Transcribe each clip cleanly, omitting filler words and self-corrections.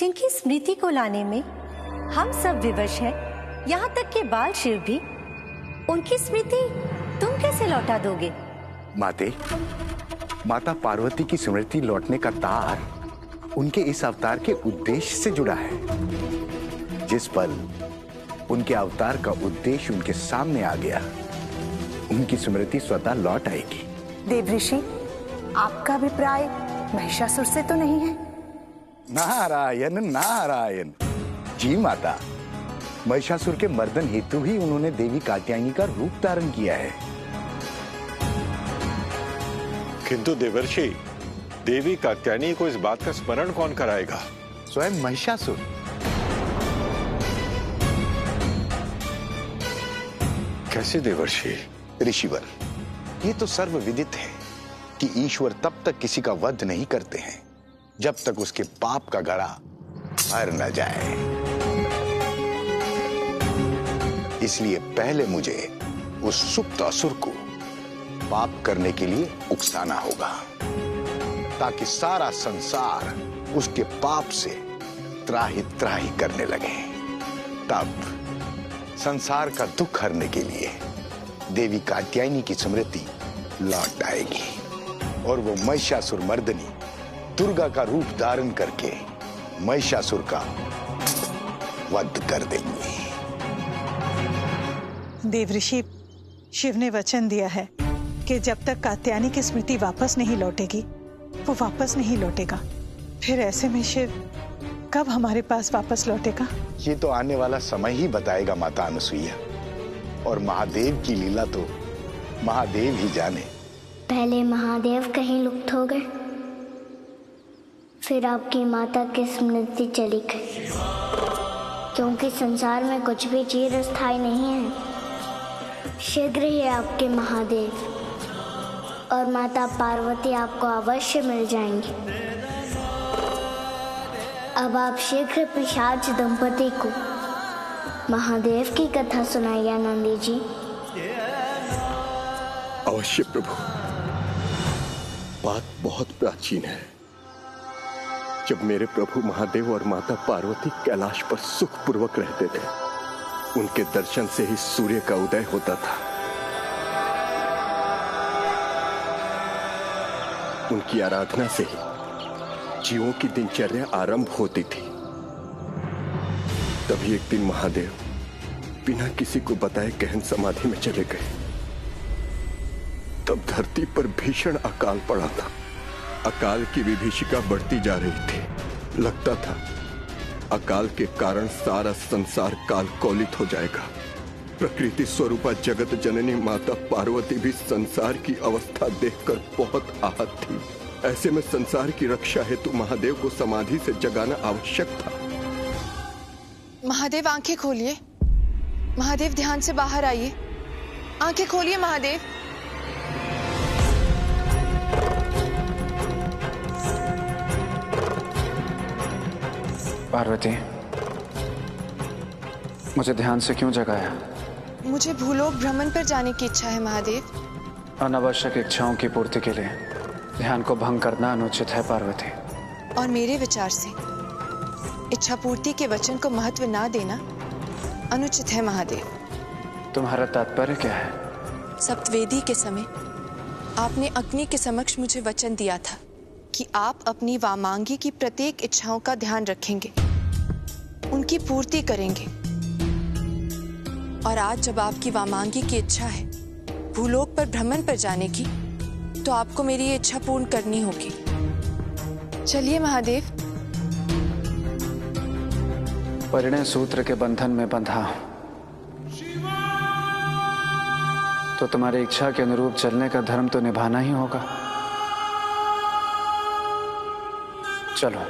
जिनकी स्मृति को लाने में हम सब विवश हैं, यहाँ तक कि बाल शिव भी, उनकी स्मृति तुम कैसे लौटा दोगे? माते, माता पार्वती की स्मृति लौटने का तार उनके इस अवतार के उद्देश्य से जुड़ा है। जिस पल उनके अवतार का उद्देश्य उनके सामने आ गया, उनकी स्मृति स्वतः लौट आएगी। देवऋषि, आपका अभिप्राय महिषासुर से तो नहीं है? नारायण नारायण। जी माता, महिषासुर के मर्दन हेतु ही उन्होंने देवी कात्यायनी का रूप धारण किया है। किंतु देवर्षि, देवी कात्यायनी को इस बात का स्मरण कौन कराएगा? स्वयं महिषासुर। कैसे देवर्षि? ऋषिवर, ये तो सर्वविदित है कि ईश्वर तब तक किसी का वध नहीं करते हैं जब तक उसके पाप का घड़ा भर न जाए। इसलिए पहले मुझे उस सुप्त असुर को पाप करने के लिए उकसाना होगा, ताकि सारा संसार उसके पाप से त्राहि त्राहि करने लगे। तब संसार का दुख हरने के लिए देवी कात्यायनी की स्मृति लौट आएगी और वो महिषासुर मर्दनी दुर्गा का रूप धारण करके महिषासुर का वध कर देंगी। देवऋषि, शिव ने वचन दिया है कि जब तक कात्यायनी की स्मृति वापस नहीं लौटेगी, वो वापस नहीं लौटेगा। फिर ऐसे में शिव कब हमारे पास वापस लौटेगा? ये तो आने वाला समय ही बताएगा माता अनुसुईया, और महादेव की लीला तो महादेव ही जाने। पहले महादेव कहीं लुप्त हो गए, फिर आपकी माता की स्मृति चली गई, क्योंकि संसार में कुछ भी चिरस्थायी नहीं है। शीघ्र ही आपके महादेव और माता पार्वती आपको अवश्य मिल जाएंगी। अब आप शीघ्र पिशाच दंपति को महादेव की कथा सुनाइए नंदी जी। अवश्य प्रभु। बात बहुत प्राचीन है। जब मेरे प्रभु महादेव और माता पार्वती कैलाश पर सुखपूर्वक रहते थे, उनके दर्शन से ही सूर्य का उदय होता था। उनकी आराधना से ही जीवों की दिनचर्या आरंभ होती थी। तभी एक दिन महादेव बिना किसी को बताए गहन समाधि में चले गए। तब धरती पर भीषण अकाल पड़ा था। अकाल की विभीषिका बढ़ती जा रही थी। लगता था अकाल के कारण सारा संसार काल कौलित हो जाएगा। प्रकृति स्वरूपा जगत जननी माता पार्वती भी संसार की अवस्था देखकर बहुत आहत थी। ऐसे में संसार की रक्षा हेतु महादेव को समाधि से जगाना आवश्यक था। महादेव, आंखें खोलिए। महादेव, ध्यान से बाहर आइए। आंखें खोलिए महादेव। पार्वती, मुझे ध्यान से क्यों जगाया? मुझे भूलोक भ्रमण पर जाने की इच्छा है महादेव। अनावश्यक इच्छाओं की पूर्ति के लिए ध्यान को भंग करना अनुचित है पार्वती। और मेरे विचार से इच्छा पूर्ति के वचन को महत्व ना देना अनुचित है महादेव। तुम्हारा तात्पर्य क्या है? सप्तवेदी के समय आपने अग्नि के समक्ष मुझे वचन दिया था कि आप अपनी वामांगी की प्रत्येक इच्छाओं का ध्यान रखेंगे, उनकी पूर्ति करेंगे। और आज जब आपकी वामांगी की इच्छा है भूलोक पर भ्रमण पर जाने की, तो आपको मेरी ये इच्छा पूर्ण करनी होगी। चलिए महादेव। परिणय सूत्र के बंधन में बंधा तो तुम्हारी इच्छा के अनुरूप चलने का धर्म तो निभाना ही होगा। चलो।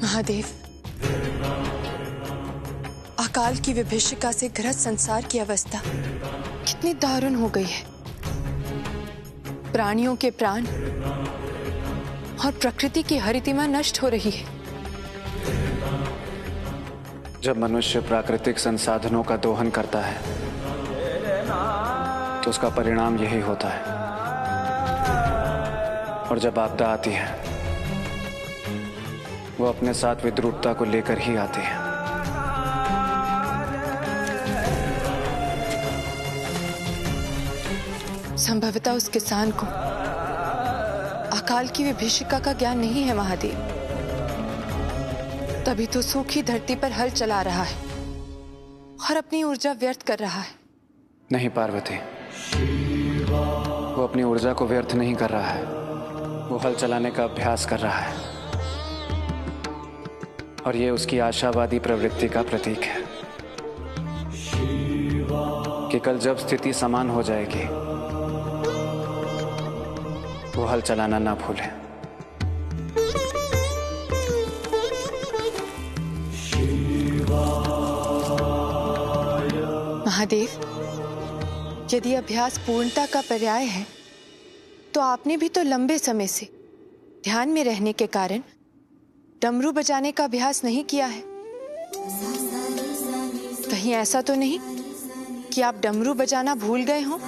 महादेव, अकाल की विभीषिका से ग्रस्त संसार की अवस्था कितनी दारुण हो गई है। प्राणियों के प्राण और प्रकृति की हरितिमा नष्ट हो रही है। जब मनुष्य प्राकृतिक संसाधनों का दोहन करता है तो उसका परिणाम यही होता है। और जब आपदा आती है वो अपने साथ विद्रूपता को लेकर ही आती है। संभवतः उस किसान को अकाल की विभीषिका का ज्ञान नहीं है महादेव, तभी तो सूखी धरती पर हल चला रहा है और अपनी ऊर्जा व्यर्थ कर रहा है। नहीं पार्वती, वो अपनी ऊर्जा को व्यर्थ नहीं कर रहा है, वो हल चलाने का अभ्यास कर रहा है और ये उसकी आशावादी प्रवृत्ति का प्रतीक है कि कल जब स्थिति समान हो जाएगी वो हल चलाना ना भूले। महादेव, यदि अभ्यास पूर्णता का पर्याय है तो आपने भी तो लंबे समय से ध्यान में रहने के कारण डमरू बजाने का अभ्यास नहीं किया है। कहीं ऐसा तो नहीं कि आप डमरू बजाना भूल गए हों?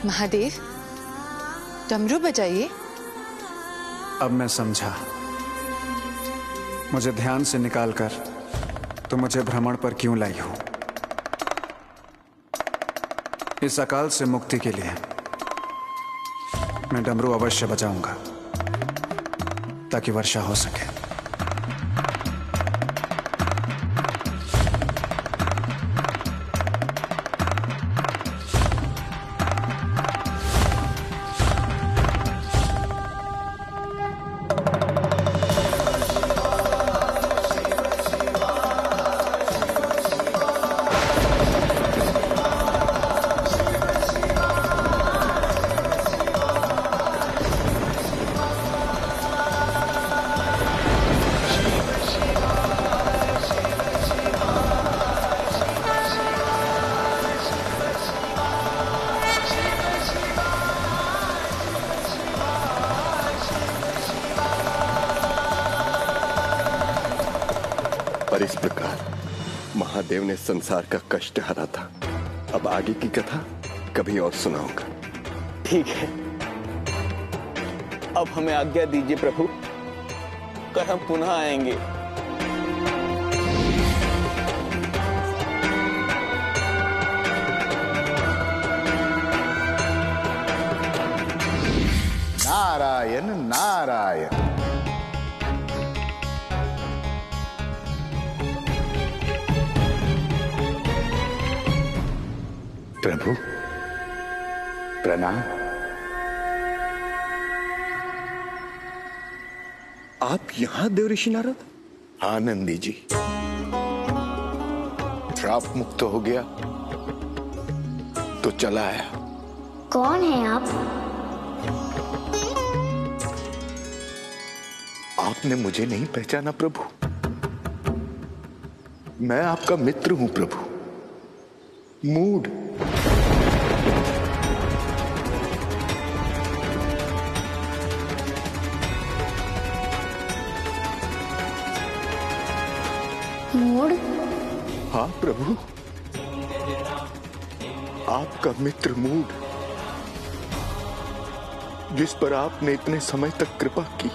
महादेव, डमरू बजाइए। अब मैं समझा, मुझे ध्यान से निकालकर तो मुझे भ्रमण पर क्यों लाई हो। इस अकाल से मुक्ति के लिए मैं डमरू अवश्य बजाऊंगा ताकि वर्षा हो सके। पर इस प्रकार महादेव ने संसार का कष्ट हरा था। अब आगे की कथा कभी और सुनाऊंगा। ठीक है, अब हमें आज्ञा दीजिए प्रभु, कल हम पुनः आएंगे। नारायण नारायण। प्रभु प्रणाम। आप यहां देवऋषि नारद? हाँ नंदी जी, श्राप मुक्त हो गया तो चला आया। कौन है आप? आपने मुझे नहीं पहचाना प्रभु? मैं आपका मित्र हूं प्रभु, मूड। मूड? हाँ प्रभु, आपका मित्र मूड, जिस पर आपने इतने समय तक कृपा की,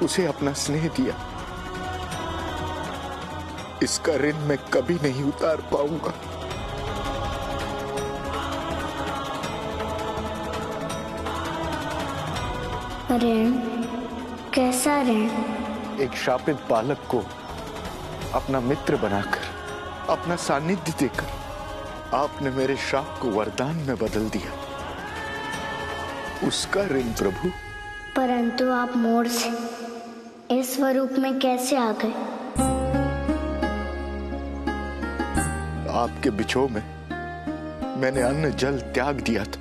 उसे अपना स्नेह दिया, इसका ऋण मैं कभी नहीं उतार पाऊंगा। ऋण? कैसा ऋण? एक शापित बालक को अपना मित्र बनाकर, अपना सानिध्य देकर आपने मेरे शाप को वरदान में बदल दिया, उसका ऋण प्रभु। परंतु आप मोर से इस स्वरूप में कैसे आ गए? आपके बिछोह में मैंने अन्न जल त्याग दिया था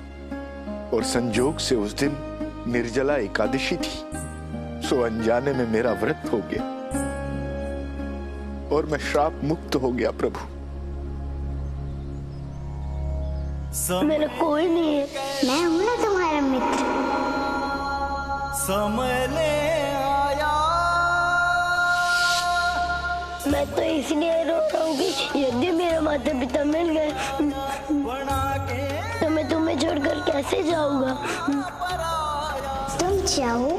और संजोग से उस दिन निर्जला एकादशी थी, सो अनजाने में मेरा व्रत हो गया और मैं श्राप मुक्त हो गया प्रभु। मेरा कोई नहीं है। मैं हूँ ना तुम्हारा मित्र। समय ले आया। मैं तो इसलिए रो रहा हूँ कि यदि मेरे माता पिता मिल गए तो मैं तुम्हें छोड़कर कैसे जाऊंगा। तुम चाहो